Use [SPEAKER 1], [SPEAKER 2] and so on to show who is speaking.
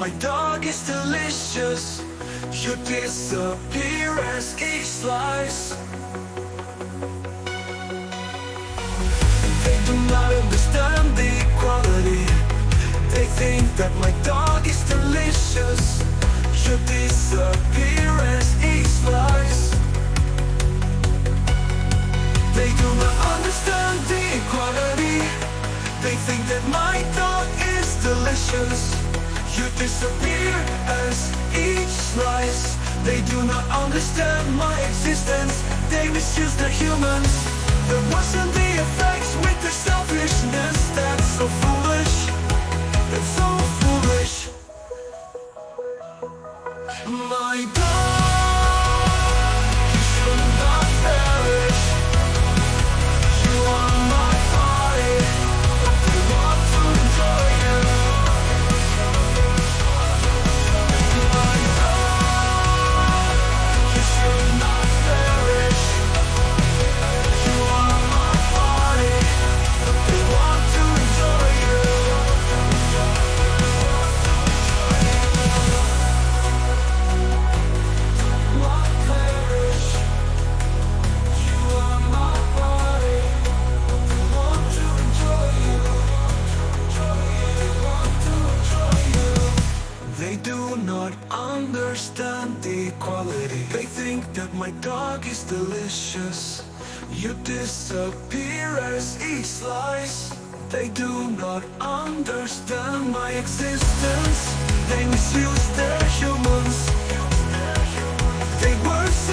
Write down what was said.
[SPEAKER 1] my dog is delicious, you disappear as each slice. They do not understand the equality. They think that my dog is delicious, you disappear as each slice. They do not understand the equality. They think that my dog is delicious, you disappear as each slice. They do not understand my existence. They misuse the humans. There wasn't the effects with their selfishness. That's so foolish. That's so foolish. My dog, you should not perish. You are my body. I want to enjoy you. My dog, you should not perish. You are my body. I want to enjoy you. Not perish. You are my body. I want to enjoy you. Want to enjoy you. They do not understand the equality. They think that my dog is delicious, you disappear as each slice. They do not understand my existence. They misuse their humans. They worsen